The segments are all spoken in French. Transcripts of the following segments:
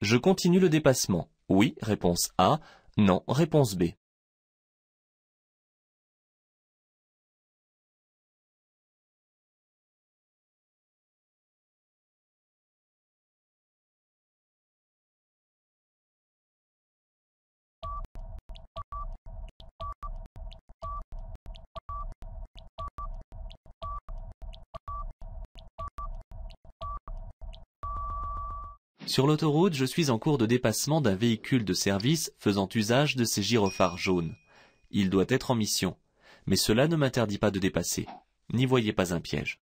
Je continue le dépassement. Oui, réponse A. Non, réponse B. Sur l'autoroute, je suis en cours de dépassement d'un véhicule de service faisant usage de ces gyrophares jaunes. Il doit être en mission, mais cela ne m'interdit pas de dépasser. N'y voyez pas un piège.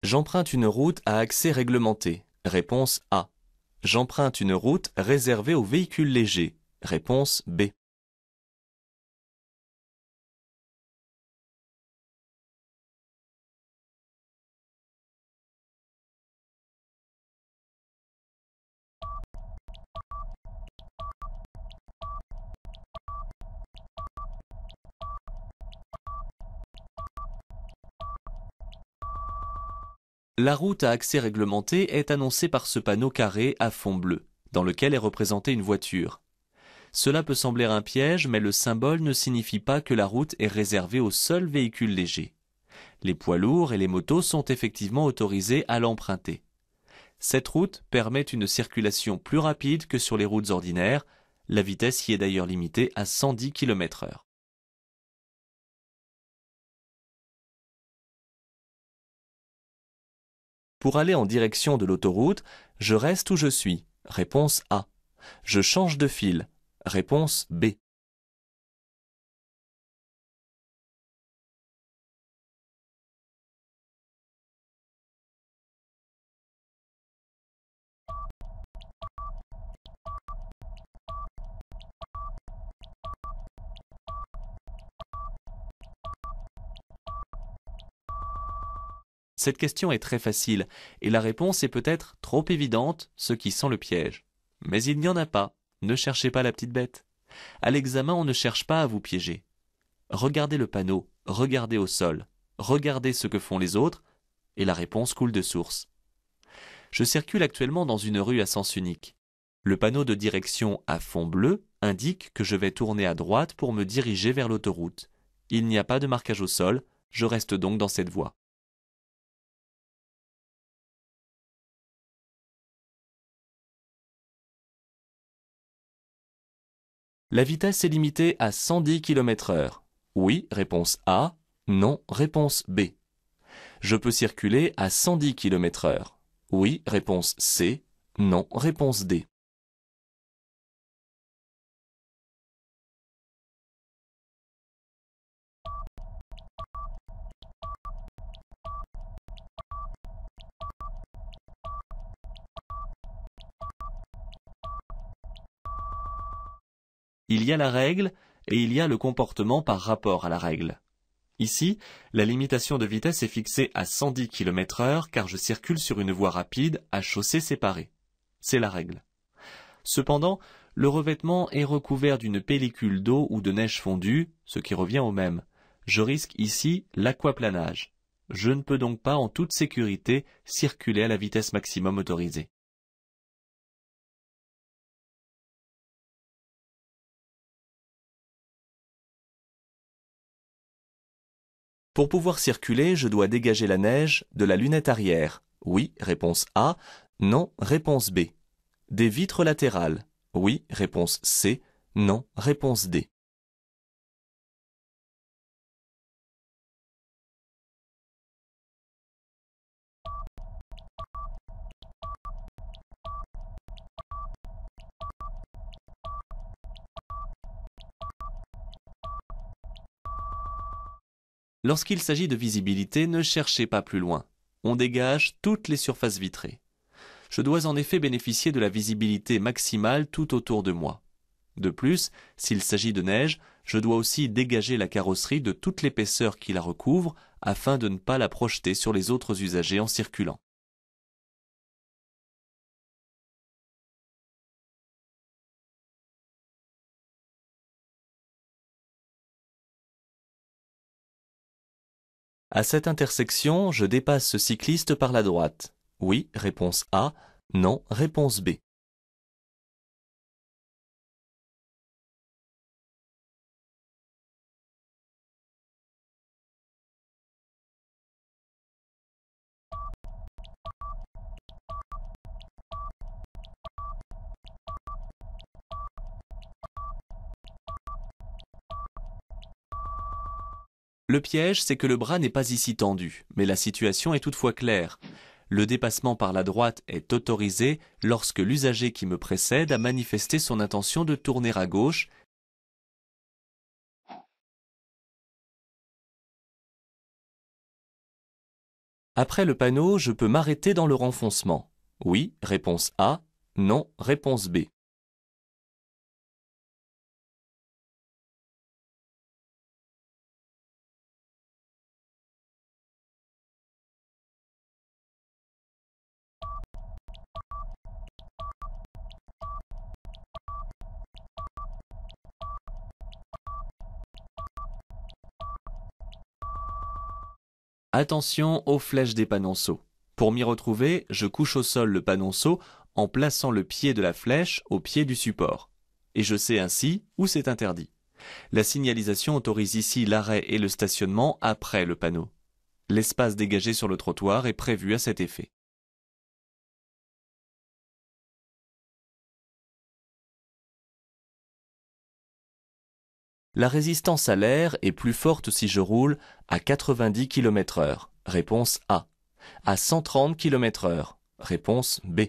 J'emprunte une route à accès réglementé. Réponse A. J'emprunte une route réservée aux véhicules légers. Réponse B. La route à accès réglementé est annoncée par ce panneau carré à fond bleu, dans lequel est représentée une voiture. Cela peut sembler un piège, mais le symbole ne signifie pas que la route est réservée aux seuls véhicules légers. Les poids lourds et les motos sont effectivement autorisés à l'emprunter. Cette route permet une circulation plus rapide que sur les routes ordinaires, la vitesse y est d'ailleurs limitée à 110 km/h. Pour aller en direction de l'autoroute, je reste où je suis. Réponse A. Je change de fil. Réponse B. Cette question est très facile, et la réponse est peut-être trop évidente, ce qui sent le piège. Mais il n'y en a pas, ne cherchez pas la petite bête. À l'examen, on ne cherche pas à vous piéger. Regardez le panneau, regardez au sol, regardez ce que font les autres, et la réponse coule de source. Je circule actuellement dans une rue à sens unique. Le panneau de direction à fond bleu indique que je vais tourner à droite pour me diriger vers l'autoroute. Il n'y a pas de marquage au sol, je reste donc dans cette voie. La vitesse est limitée à 110 km/h. Oui, réponse A. Non, réponse B. Je peux circuler à 110 km/h. Oui, réponse C. Non, réponse D. Il y a la règle et il y a le comportement par rapport à la règle. Ici, la limitation de vitesse est fixée à 110 km/h car je circule sur une voie rapide à chaussée séparée. C'est la règle. Cependant, le revêtement est recouvert d'une pellicule d'eau ou de neige fondue, ce qui revient au même. Je risque ici l'aquaplanage. Je ne peux donc pas en toute sécurité circuler à la vitesse maximum autorisée. Pour pouvoir circuler, je dois dégager la neige de la lunette arrière. Oui, réponse A. Non, réponse B. Des vitres latérales. Oui, réponse C. Non, réponse D. Lorsqu'il s'agit de visibilité, ne cherchez pas plus loin. On dégage toutes les surfaces vitrées. Je dois en effet bénéficier de la visibilité maximale tout autour de moi. De plus, s'il s'agit de neige, je dois aussi dégager la carrosserie de toute l'épaisseur qui la recouvre afin de ne pas la projeter sur les autres usagers en circulant. À cette intersection, je dépasse ce cycliste par la droite. Oui, réponse A. Non, réponse B. Le piège, c'est que le bras n'est pas ici tendu, mais la situation est toutefois claire. Le dépassement par la droite est autorisé lorsque l'usager qui me précède a manifesté son intention de tourner à gauche. Après le panneau, je peux m'arrêter dans le renfoncement. Oui, réponse A. Non, réponse B. Attention aux flèches des panonceaux. Pour m'y retrouver, je couche au sol le panonceau en plaçant le pied de la flèche au pied du support. Et je sais ainsi où c'est interdit. La signalisation autorise ici l'arrêt et le stationnement après le panneau. L'espace dégagé sur le trottoir est prévu à cet effet. La résistance à l'air est plus forte si je roule à 90 km/h. Réponse A. À 130 km/h. Réponse B.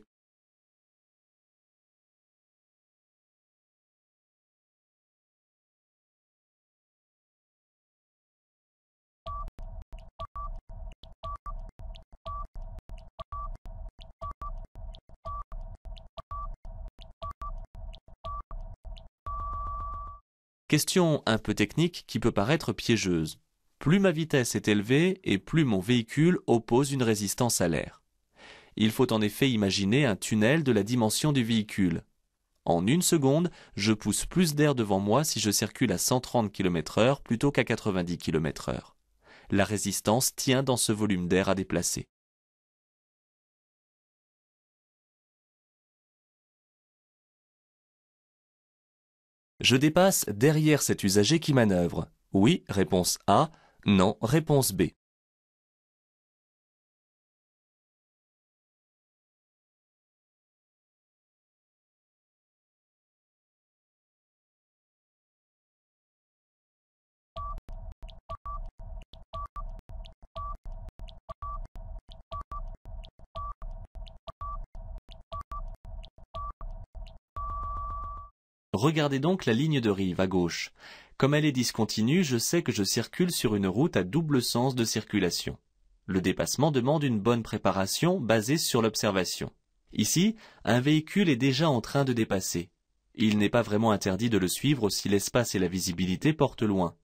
Question un peu technique qui peut paraître piégeuse. Plus ma vitesse est élevée et plus mon véhicule oppose une résistance à l'air. Il faut en effet imaginer un tunnel de la dimension du véhicule. En une seconde, je pousse plus d'air devant moi si je circule à 130 km/h plutôt qu'à 90 km/h. La résistance tient dans ce volume d'air à déplacer. Je dépasse derrière cet usager qui manœuvre. Oui, réponse A. Non, réponse B. Regardez donc la ligne de rive à gauche. Comme elle est discontinue, je sais que je circule sur une route à double sens de circulation. Le dépassement demande une bonne préparation basée sur l'observation. Ici, un véhicule est déjà en train de dépasser. Il n'est pas vraiment interdit de le suivre si l'espace et la visibilité portent loin.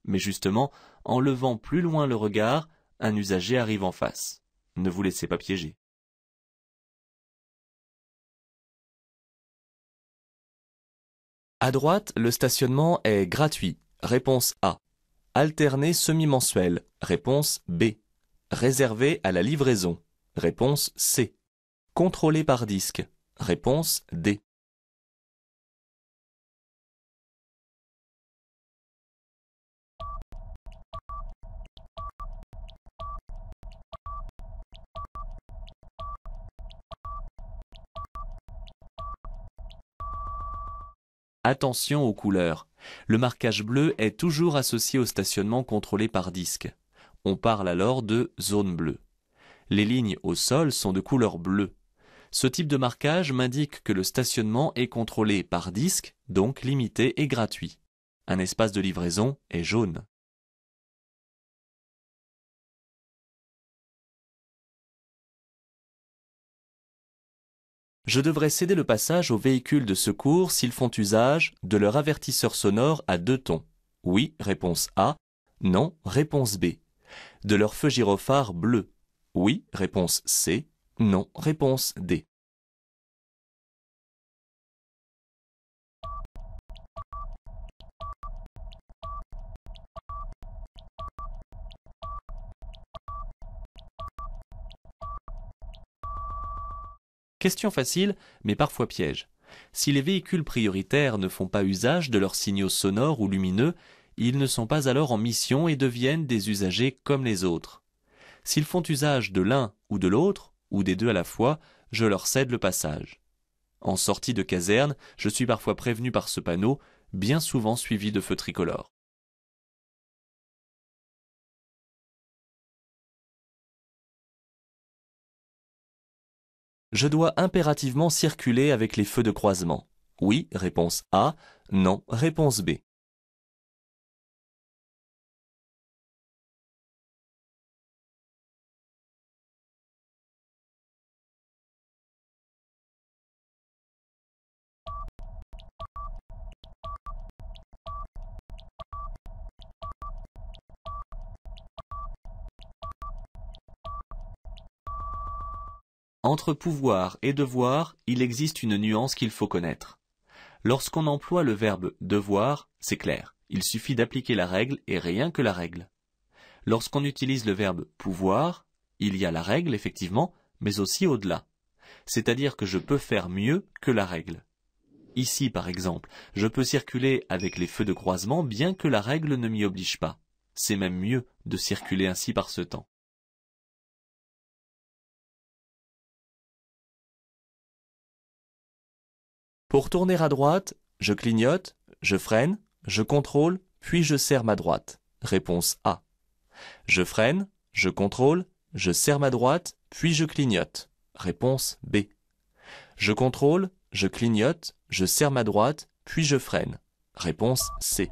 Mais justement, en levant plus loin le regard, un usager arrive en face. Ne vous laissez pas piéger. À droite, le stationnement est gratuit. Réponse A. Alterné semi-mensuel. Réponse B. Réservé à la livraison. Réponse C. Contrôlé par disque. Réponse D. Attention aux couleurs. Le marquage bleu est toujours associé au stationnement contrôlé par disque. On parle alors de zone bleue. Les lignes au sol sont de couleur bleue. Ce type de marquage m'indique que le stationnement est contrôlé par disque, donc limité et gratuit. Un espace de livraison est jaune. Je devrais céder le passage aux véhicules de secours s'ils font usage de leur avertisseur sonore à deux tons. Oui, réponse A. Non, réponse B. De leur feu gyrophare bleu. Oui, réponse C. Non, réponse D. Question facile, mais parfois piège. Si les véhicules prioritaires ne font pas usage de leurs signaux sonores ou lumineux, ils ne sont pas alors en mission et deviennent des usagers comme les autres. S'ils font usage de l'un ou de l'autre, ou des deux à la fois, je leur cède le passage. En sortie de caserne, je suis parfois prévenu par ce panneau, bien souvent suivi de feux tricolores. Je dois impérativement circuler avec les feux de croisement. Oui, réponse A. Non, réponse B. Entre pouvoir et devoir, il existe une nuance qu'il faut connaître. Lorsqu'on emploie le verbe devoir, c'est clair, il suffit d'appliquer la règle et rien que la règle. Lorsqu'on utilise le verbe pouvoir, il y a la règle effectivement, mais aussi au-delà. C'est-à-dire que je peux faire mieux que la règle. Ici, par exemple, je peux circuler avec les feux de croisement bien que la règle ne m'y oblige pas. C'est même mieux de circuler ainsi par ce temps. Pour tourner à droite, je clignote, je freine, je contrôle, puis je serre ma droite. Réponse A. Je freine, je contrôle, je serre ma droite, puis je clignote. Réponse B. Je contrôle, je clignote, je serre ma droite, puis je freine. Réponse C.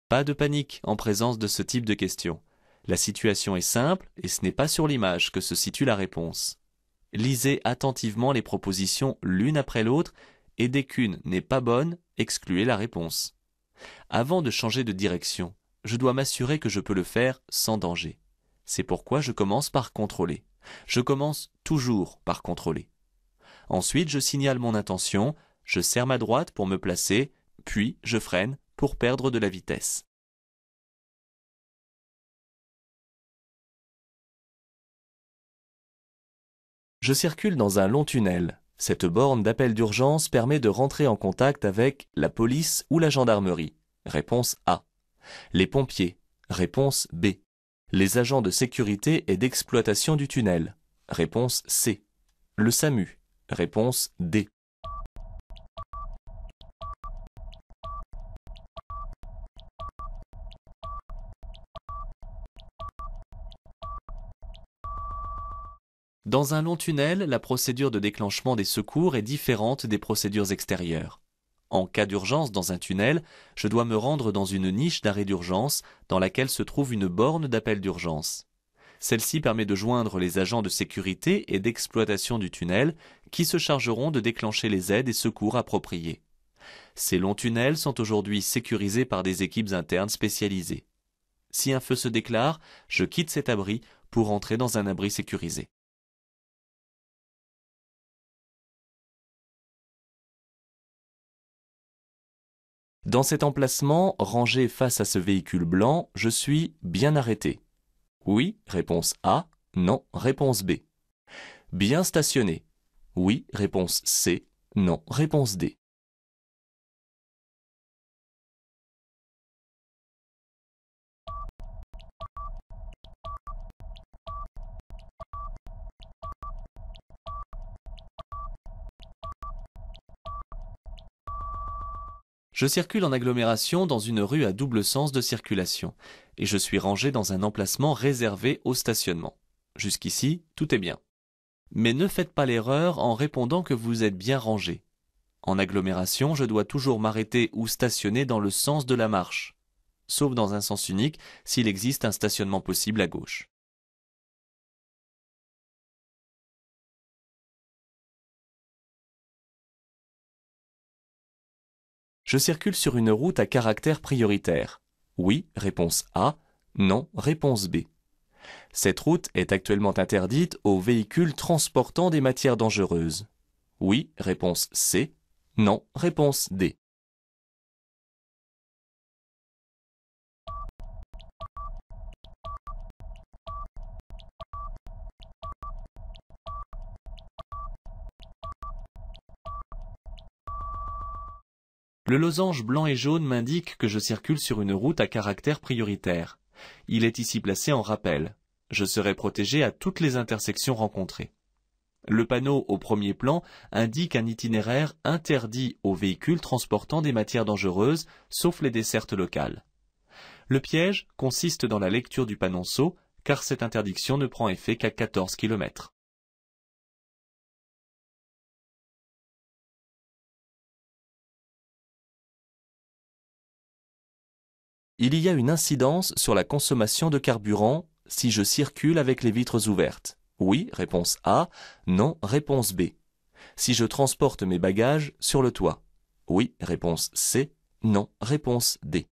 Pas de panique en présence de ce type de question. La situation est simple et ce n'est pas sur l'image que se situe la réponse. Lisez attentivement les propositions l'une après l'autre et dès qu'une n'est pas bonne, excluez la réponse. Avant de changer de direction, je dois m'assurer que je peux le faire sans danger. C'est pourquoi je commence par contrôler. Je commence toujours par contrôler. Ensuite, je signale mon intention, je serre ma droite pour me placer, puis je freine pour perdre de la vitesse. Je circule dans un long tunnel. Cette borne d'appel d'urgence permet de rentrer en contact avec la police ou la gendarmerie. Réponse A. Les pompiers. Réponse B. Les agents de sécurité et d'exploitation du tunnel. Réponse C. Le SAMU. Réponse D. Dans un long tunnel, la procédure de déclenchement des secours est différente des procédures extérieures. En cas d'urgence dans un tunnel, je dois me rendre dans une niche d'arrêt d'urgence dans laquelle se trouve une borne d'appel d'urgence. Celle-ci permet de joindre les agents de sécurité et d'exploitation du tunnel qui se chargeront de déclencher les aides et secours appropriés. Ces longs tunnels sont aujourd'hui sécurisés par des équipes internes spécialisées. Si un feu se déclare, je quitte cet abri pour entrer dans un abri sécurisé. Dans cet emplacement, rangé face à ce véhicule blanc, je suis bien arrêté. Oui, réponse A. Non, réponse B. Bien stationné. Oui, réponse C. Non, réponse D. Je circule en agglomération dans une rue à double sens de circulation et je suis rangé dans un emplacement réservé au stationnement. Jusqu'ici, tout est bien. Mais ne faites pas l'erreur en répondant que vous êtes bien rangé. En agglomération, je dois toujours m'arrêter ou stationner dans le sens de la marche, sauf dans un sens unique s'il existe un stationnement possible à gauche. Je circule sur une route à caractère prioritaire. Oui, réponse A. Non, réponse B. Cette route est actuellement interdite aux véhicules transportant des matières dangereuses. Oui, réponse C. Non, réponse D. Le losange blanc et jaune m'indique que je circule sur une route à caractère prioritaire. Il est ici placé en rappel. Je serai protégé à toutes les intersections rencontrées. Le panneau au premier plan indique un itinéraire interdit aux véhicules transportant des matières dangereuses, sauf les dessertes locales. Le piège consiste dans la lecture du panonceau, car cette interdiction ne prend effet qu'à 14 km. Il y a une incidence sur la consommation de carburant si je circule avec les vitres ouvertes. Oui, réponse A. Non, réponse B. Si je transporte mes bagages sur le toit. Oui, réponse C. Non, réponse D.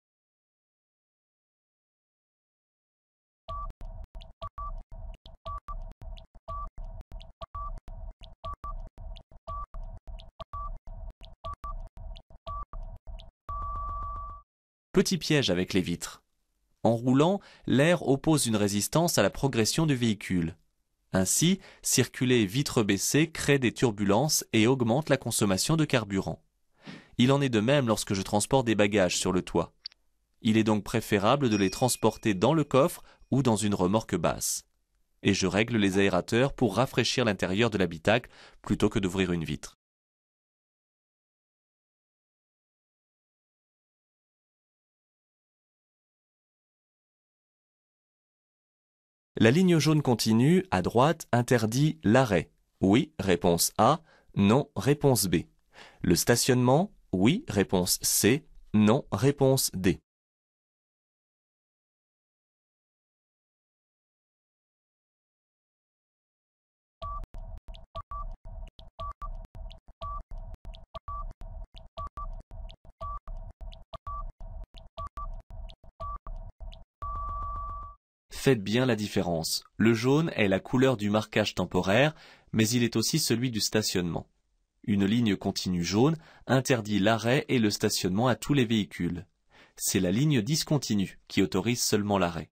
Petit piège avec les vitres. En roulant, l'air oppose une résistance à la progression du véhicule. Ainsi, circuler vitre baissée crée des turbulences et augmente la consommation de carburant. Il en est de même lorsque je transporte des bagages sur le toit. Il est donc préférable de les transporter dans le coffre ou dans une remorque basse. Et je règle les aérateurs pour rafraîchir l'intérieur de l'habitacle plutôt que d'ouvrir une vitre. La ligne jaune continue, à droite, interdit l'arrêt. Oui, réponse A. Non, réponse B. Le stationnement, oui, réponse C. Non, réponse D. Faites bien la différence. Le jaune est la couleur du marquage temporaire, mais il est aussi celui du stationnement. Une ligne continue jaune interdit l'arrêt et le stationnement à tous les véhicules. C'est la ligne discontinue qui autorise seulement l'arrêt.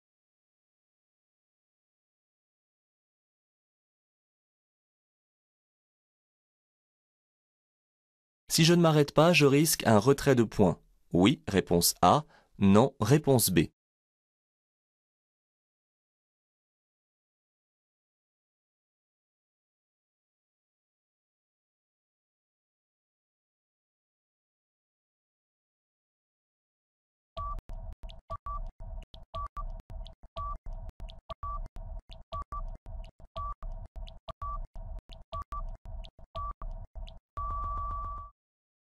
Si je ne m'arrête pas, je risque un retrait de points. Oui, réponse A. Non, réponse B.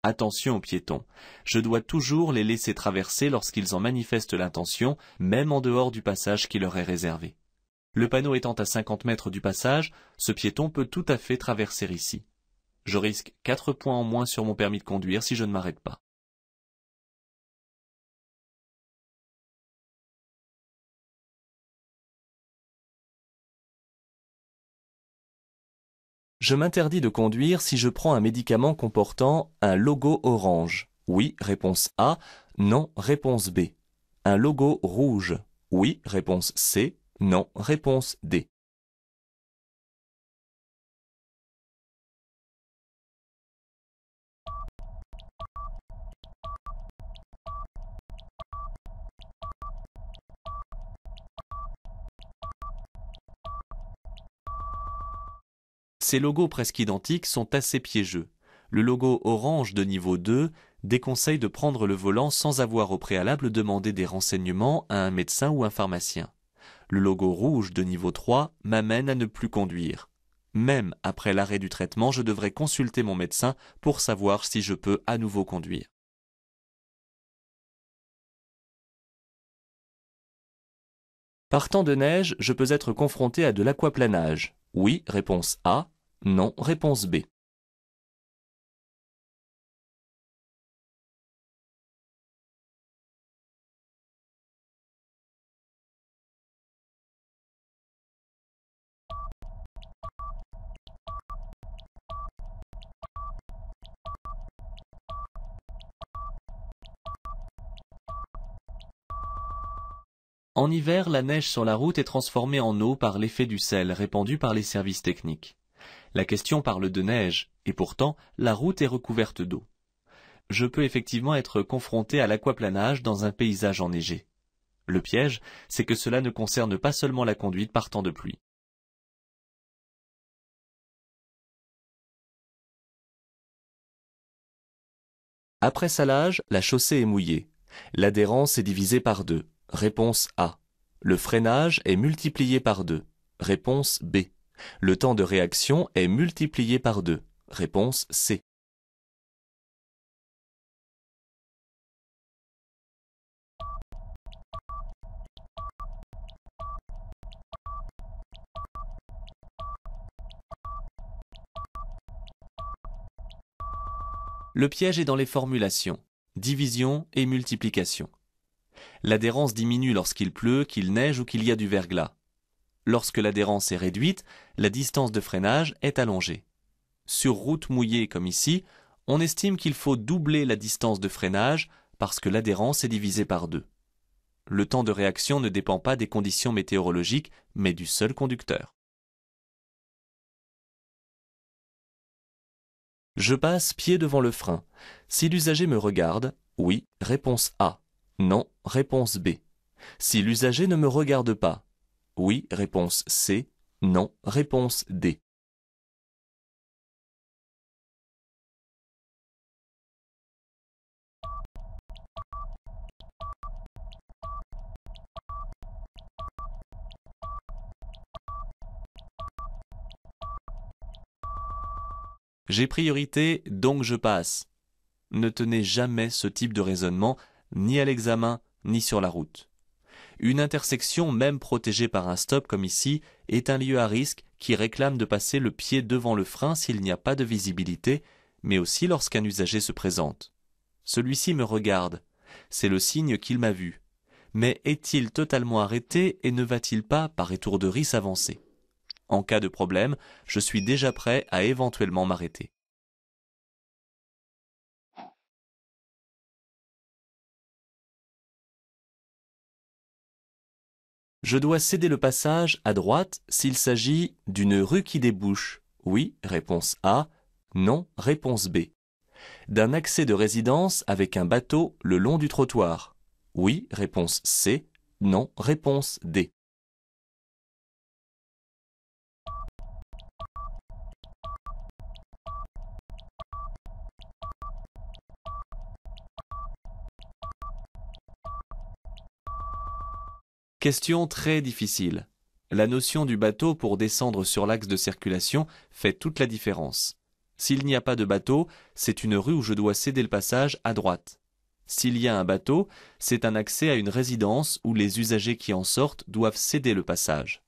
Attention aux piétons. Je dois toujours les laisser traverser lorsqu'ils en manifestent l'intention, même en dehors du passage qui leur est réservé. Le panneau étant à 50 mètres du passage, ce piéton peut tout à fait traverser ici. Je risque 4 points en moins sur mon permis de conduire si je ne m'arrête pas. Je m'interdis de conduire si je prends un médicament comportant un logo orange. Oui, réponse A. Non, réponse B. Un logo rouge. Oui, réponse C. Non, réponse D. Ces logos presque identiques sont assez piégeux. Le logo orange de niveau 2 déconseille de prendre le volant sans avoir au préalable demandé des renseignements à un médecin ou un pharmacien. Le logo rouge de niveau 3 m'amène à ne plus conduire. Même après l'arrêt du traitement, je devrais consulter mon médecin pour savoir si je peux à nouveau conduire. Par temps de neige, je peux être confronté à de l'aquaplanage. Oui, réponse A. Non, réponse B. En hiver, la neige sur la route est transformée en eau par l'effet du sel répandu par les services techniques. La question parle de neige, et pourtant, la route est recouverte d'eau. je peux effectivement être confronté à l'aquaplanage dans un paysage enneigé. Le piège, c'est que cela ne concerne pas seulement la conduite par temps de pluie. Après salage, la chaussée est mouillée. L'adhérence est divisée par 2. Réponse A. Le freinage est multiplié par 2. Réponse B. Le temps de réaction est multiplié par 2. Réponse C. Le piège est dans les formulations, division et multiplication. L'adhérence diminue lorsqu'il pleut, qu'il neige ou qu'il y a du verglas. Lorsque l'adhérence est réduite, la distance de freinage est allongée. Sur route mouillée comme ici, on estime qu'il faut doubler la distance de freinage parce que l'adhérence est divisée par 2. Le temps de réaction ne dépend pas des conditions météorologiques, mais du seul conducteur. Je passe pied devant le frein. Si l'usager me regarde, oui, réponse A. Non, réponse B. Si l'usager ne me regarde pas, oui, réponse C. Non, réponse D. J'ai priorité, donc je passe. Ne tenez jamais ce type de raisonnement, ni à l'examen, ni sur la route. Une intersection, même protégée par un stop comme ici, est un lieu à risque qui réclame de passer le pied devant le frein s'il n'y a pas de visibilité, mais aussi lorsqu'un usager se présente. Celui-ci me regarde. C'est le signe qu'il m'a vu. Mais est-il totalement arrêté et ne va-t-il pas, par étourderie, s'avancer ? En cas de problème, je suis déjà prêt à éventuellement m'arrêter. Je dois céder le passage à droite s'il s'agit d'une rue qui débouche. Oui, réponse A. Non, réponse B. D'un accès de résidence avec un bateau le long du trottoir. Oui, réponse C. Non, réponse D. Question très difficile. La notion du bateau pour descendre sur l'axe de circulation fait toute la différence. S'il n'y a pas de bateau, c'est une rue où je dois céder le passage à droite. S'il y a un bateau, c'est un accès à une résidence où les usagers qui en sortent doivent céder le passage.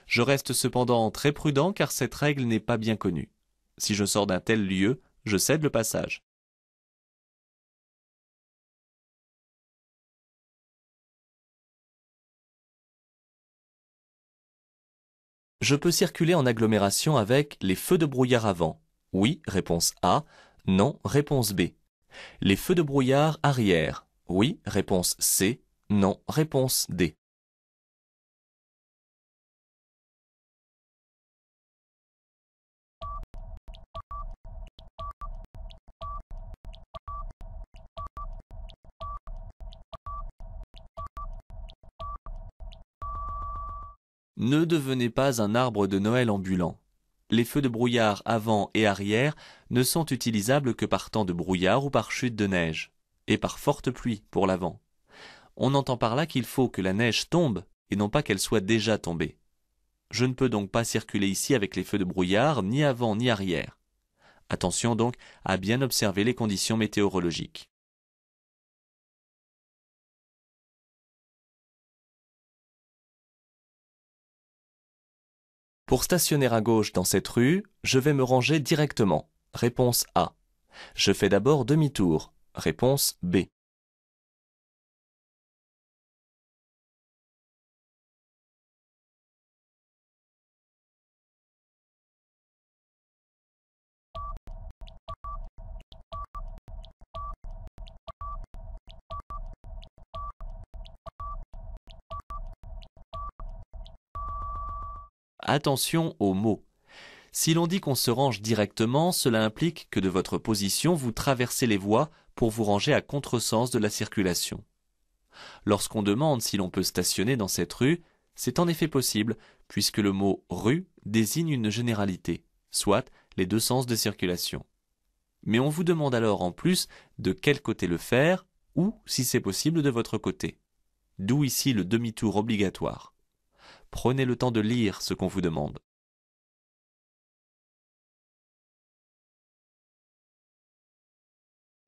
Je reste cependant très prudent car cette règle n'est pas bien connue. Si je sors d'un tel lieu, je cède le passage. Je peux circuler en agglomération avec les feux de brouillard avant. Oui, réponse A. Non, réponse B. Les feux de brouillard arrière. Oui, réponse C. Non, réponse D. Ne devenez pas un arbre de Noël ambulant. Les feux de brouillard avant et arrière ne sont utilisables que par temps de brouillard ou par chute de neige, et par forte pluie pour l'avant. On entend par là qu'il faut que la neige tombe et non pas qu'elle soit déjà tombée. Je ne peux donc pas circuler ici avec les feux de brouillard ni avant ni arrière. Attention donc à bien observer les conditions météorologiques. Pour stationner à gauche dans cette rue, je vais me ranger directement. Réponse A. Je fais d'abord demi-tour. Réponse B. Attention aux mots. Si l'on dit qu'on se range directement, cela implique que de votre position, vous traversez les voies pour vous ranger à contresens de la circulation. Lorsqu'on demande si l'on peut stationner dans cette rue, c'est en effet possible, puisque le mot rue désigne une généralité, soit les deux sens de circulation. Mais on vous demande alors en plus de quel côté le faire, ou, si c'est possible, de votre côté. D'où ici le demi-tour obligatoire. Prenez le temps de lire ce qu'on vous demande.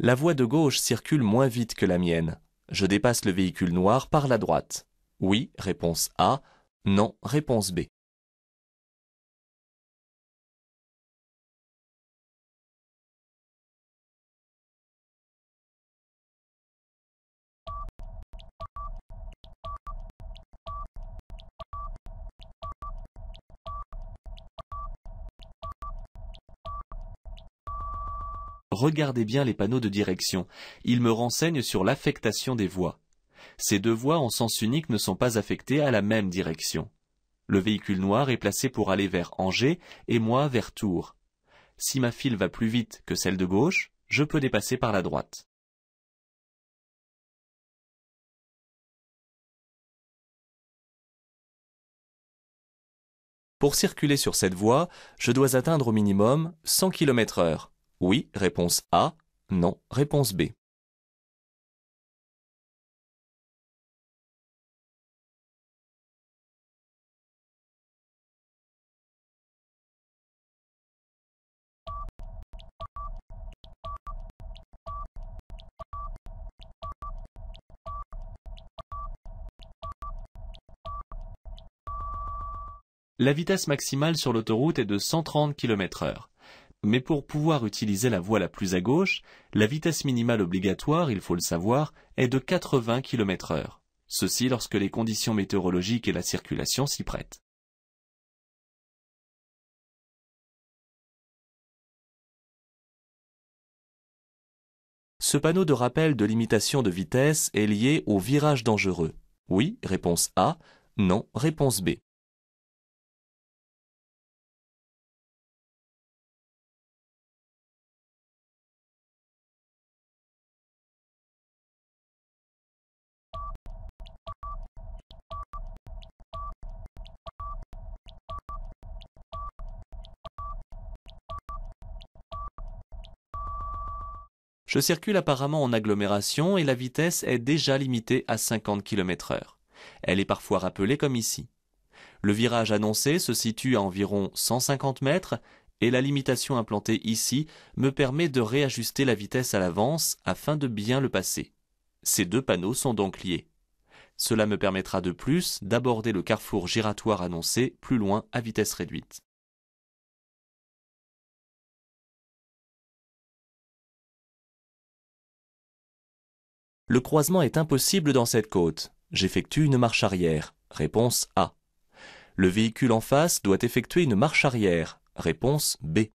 La voie de gauche circule moins vite que la mienne. Je dépasse le véhicule noir par la droite. Oui, réponse A. Non, réponse B. Regardez bien les panneaux de direction. Ils me renseignent sur l'affectation des voies. Ces deux voies en sens unique ne sont pas affectées à la même direction. Le véhicule noir est placé pour aller vers Angers et moi vers Tours. Si ma file va plus vite que celle de gauche, je peux dépasser par la droite. Pour circuler sur cette voie, je dois atteindre au minimum 100 km/h. Oui, réponse A. Non, réponse B. La vitesse maximale sur l'autoroute est de 130 km/h. Mais pour pouvoir utiliser la voie la plus à gauche, la vitesse minimale obligatoire, il faut le savoir, est de 80 km/h. Ceci lorsque les conditions météorologiques et la circulation s'y prêtent. Ce panneau de rappel de limitation de vitesse est lié au virage dangereux. Oui, réponse A. Non, réponse B. Je circule apparemment en agglomération et la vitesse est déjà limitée à 50 km/h. Elle est parfois rappelée comme ici. Le virage annoncé se situe à environ 150 mètres et la limitation implantée ici me permet de réajuster la vitesse à l'avance afin de bien le passer. Ces deux panneaux sont donc liés. Cela me permettra de plus d'aborder le carrefour giratoire annoncé plus loin à vitesse réduite. Le croisement est impossible dans cette côte. J'effectue une marche arrière. Réponse A. Le véhicule en face doit effectuer une marche arrière. Réponse B.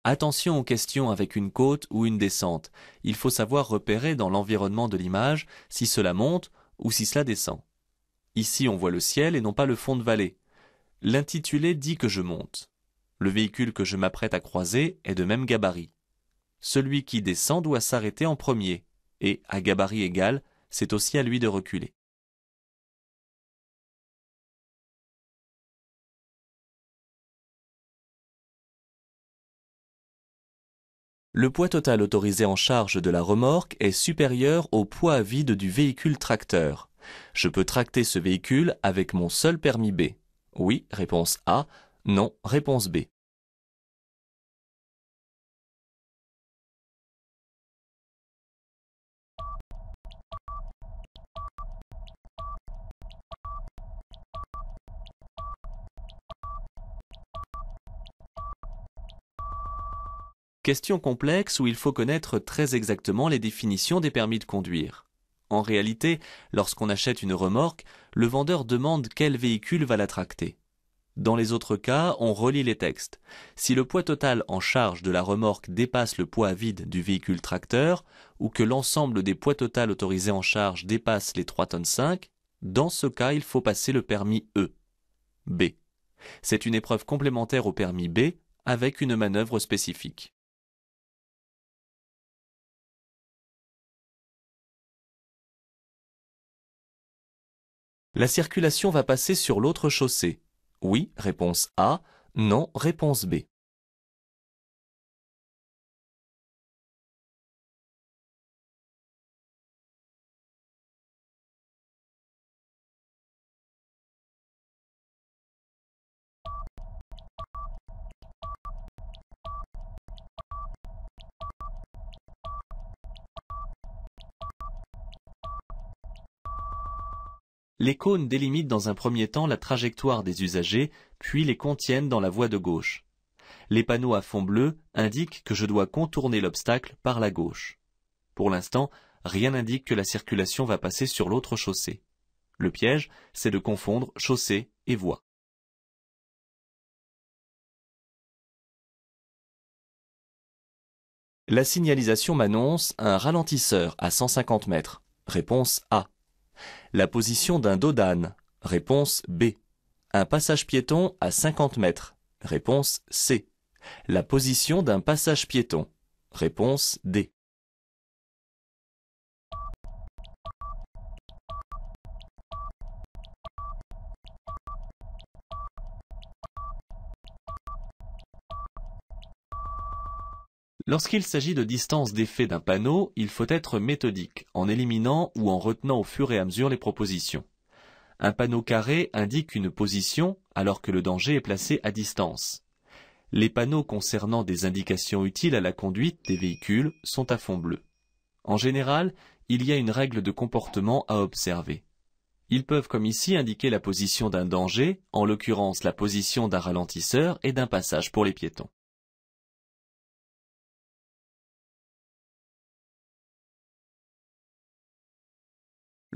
Attention aux questions avec une côte ou une descente. Il faut savoir repérer dans l'environnement de l'image si cela monte ou si cela descend. Ici, on voit le ciel et non pas le fond de vallée. L'intitulé dit que je monte. Le véhicule que je m'apprête à croiser est de même gabarit. Celui qui descend doit s'arrêter en premier, et, à gabarit égal, c'est aussi à lui de reculer. Le poids total autorisé en charge de la remorque est supérieur au poids à vide du véhicule tracteur. Je peux tracter ce véhicule avec mon seul permis B. Oui, réponse A. Non, réponse B. Question complexe où il faut connaître très exactement les définitions des permis de conduire. En réalité, lorsqu'on achète une remorque, le vendeur demande quel véhicule va la tracter. Dans les autres cas, on relit les textes. Si le poids total en charge de la remorque dépasse le poids vide du véhicule tracteur, ou que l'ensemble des poids total autorisés en charge dépasse les 3,5 tonnes, dans ce cas, il faut passer le permis E. B. C'est une épreuve complémentaire au permis B avec une manœuvre spécifique. La circulation va passer sur l'autre chaussée. Oui, réponse A. Non, réponse B. Les cônes délimitent dans un premier temps la trajectoire des usagers, puis les contiennent dans la voie de gauche. Les panneaux à fond bleu indiquent que je dois contourner l'obstacle par la gauche. Pour l'instant, rien n'indique que la circulation va passer sur l'autre chaussée. Le piège, c'est de confondre chaussée et voie. La signalisation m'annonce un ralentisseur à 150 mètres. Réponse A. La position d'un dos d'âne. Réponse B. Un passage piéton à 50 mètres. Réponse C. La position d'un passage piéton. Réponse D. Lorsqu'il s'agit de distance d'effet d'un panneau, il faut être méthodique, en éliminant ou en retenant au fur et à mesure les propositions. Un panneau carré indique une position alors que le danger est placé à distance. Les panneaux concernant des indications utiles à la conduite des véhicules sont à fond bleu. En général, il y a une règle de comportement à observer. Ils peuvent comme ici indiquer la position d'un danger, en l'occurrence la position d'un ralentisseur et d'un passage pour les piétons.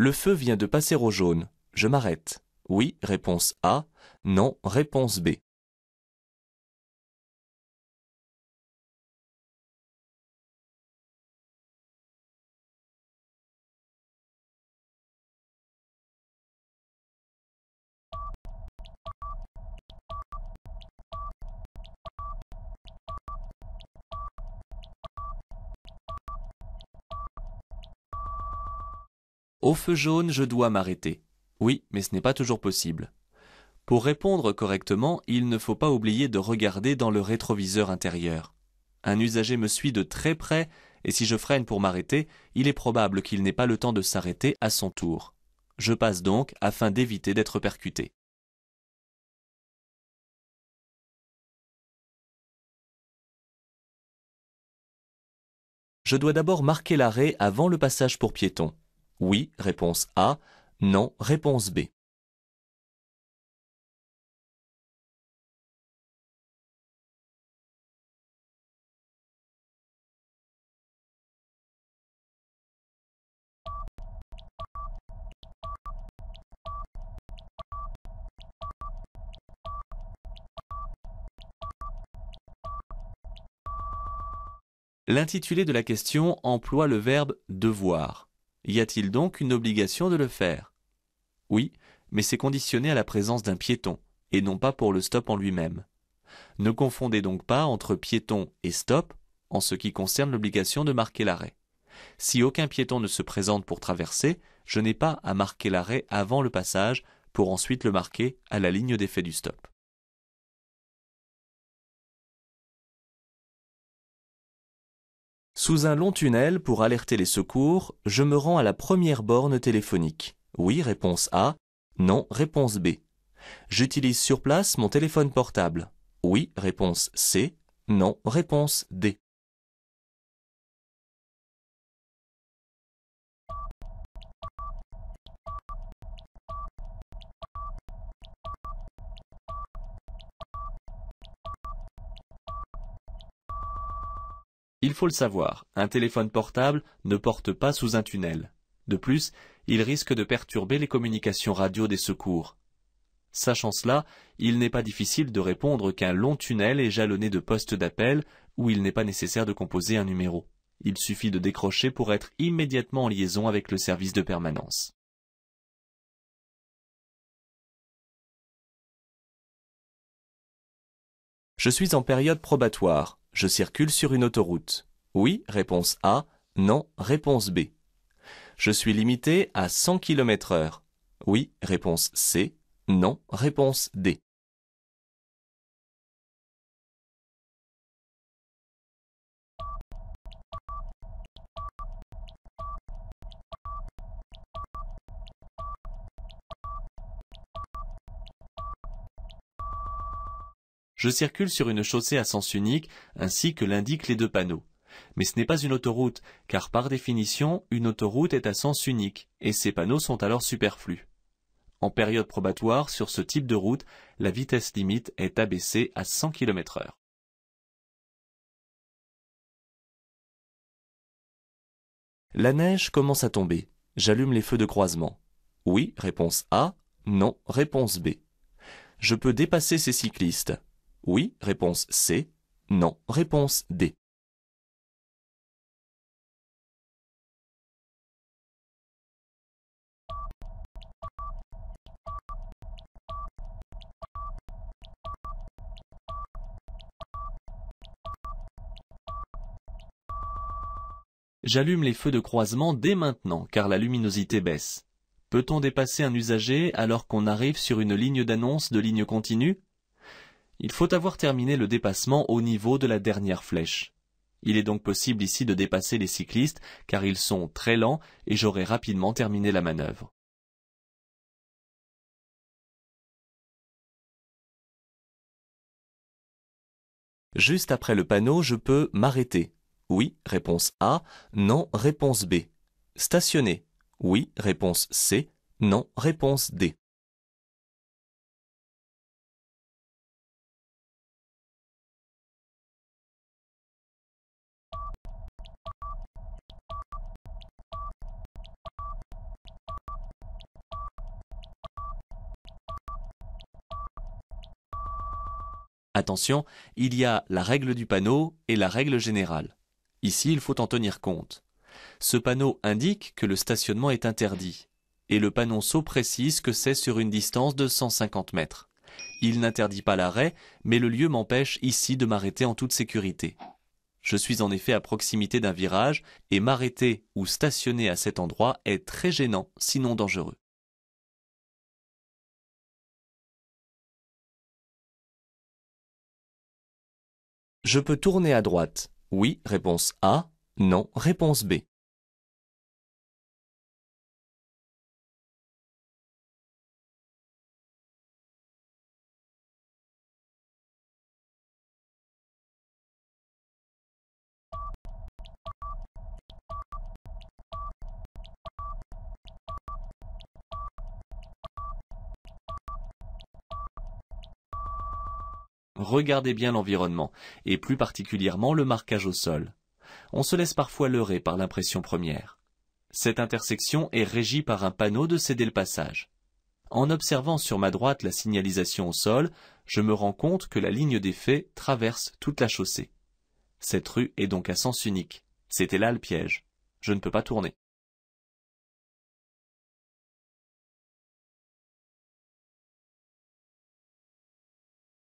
Le feu vient de passer au jaune. Je m'arrête. Oui, réponse A. Non, réponse B. Au feu jaune, je dois m'arrêter. Oui, mais ce n'est pas toujours possible. Pour répondre correctement, il ne faut pas oublier de regarder dans le rétroviseur intérieur. Un usager me suit de très près et si je freine pour m'arrêter, il est probable qu'il n'ait pas le temps de s'arrêter à son tour. Je passe donc afin d'éviter d'être percuté. Je dois d'abord marquer l'arrêt avant le passage pour piétons. Oui, réponse A. Non, réponse B. L'intitulé de la question emploie le verbe devoir. Y a-t-il donc une obligation de le faire? Oui, mais c'est conditionné à la présence d'un piéton, et non pas pour le stop en lui-même. Ne confondez donc pas entre piéton et stop en ce qui concerne l'obligation de marquer l'arrêt. Si aucun piéton ne se présente pour traverser, je n'ai pas à marquer l'arrêt avant le passage pour ensuite le marquer à la ligne d'effet du stop. Sous un long tunnel pour alerter les secours, je me rends à la première borne téléphonique. Oui, réponse A. Non, réponse B. J'utilise sur place mon téléphone portable. Oui, réponse C. Non, réponse D. Il faut le savoir, un téléphone portable ne porte pas sous un tunnel. De plus, il risque de perturber les communications radio des secours. Sachant cela, il n'est pas difficile de répondre qu'un long tunnel est jalonné de postes d'appel où il n'est pas nécessaire de composer un numéro. Il suffit de décrocher pour être immédiatement en liaison avec le service de permanence. Je suis en période probatoire. Je circule sur une autoroute. Oui, réponse A. Non, réponse B. Je suis limité à 100 km/h. Oui, réponse C. Non, réponse D. Je circule sur une chaussée à sens unique, ainsi que l'indiquent les deux panneaux. Mais ce n'est pas une autoroute, car par définition, une autoroute est à sens unique, et ces panneaux sont alors superflus. En période probatoire, sur ce type de route, la vitesse limite est abaissée à 100 km/h. La neige commence à tomber. J'allume les feux de croisement. Oui, réponse A. Non, réponse B. Je peux dépasser ces cyclistes. Oui, réponse C. Non, réponse D. J'allume les feux de croisement dès maintenant car la luminosité baisse. Peut-on dépasser un usager alors qu'on arrive sur une ligne d'annonce de ligne continue? Il faut avoir terminé le dépassement au niveau de la dernière flèche. Il est donc possible ici de dépasser les cyclistes car ils sont très lents et j'aurai rapidement terminé la manœuvre. Juste après le panneau, je peux m'arrêter. Oui, réponse A. Non, réponse B. Stationner. Oui, réponse C. Non, réponse D. Attention, il y a la règle du panneau et la règle générale. Ici, il faut en tenir compte. Ce panneau indique que le stationnement est interdit, et le panonceau précise que c'est sur une distance de 150 mètres. Il n'interdit pas l'arrêt, mais le lieu m'empêche ici de m'arrêter en toute sécurité. Je suis en effet à proximité d'un virage, et m'arrêter ou stationner à cet endroit est très gênant, sinon dangereux. Je peux tourner à droite. Oui, réponse A. Non, réponse B. Regardez bien l'environnement, et plus particulièrement le marquage au sol. On se laisse parfois leurrer par l'impression première. Cette intersection est régie par un panneau de céder le passage. En observant sur ma droite la signalisation au sol, je me rends compte que la ligne des faits traverse toute la chaussée. Cette rue est donc à sens unique. C'était là le piège. Je ne peux pas tourner.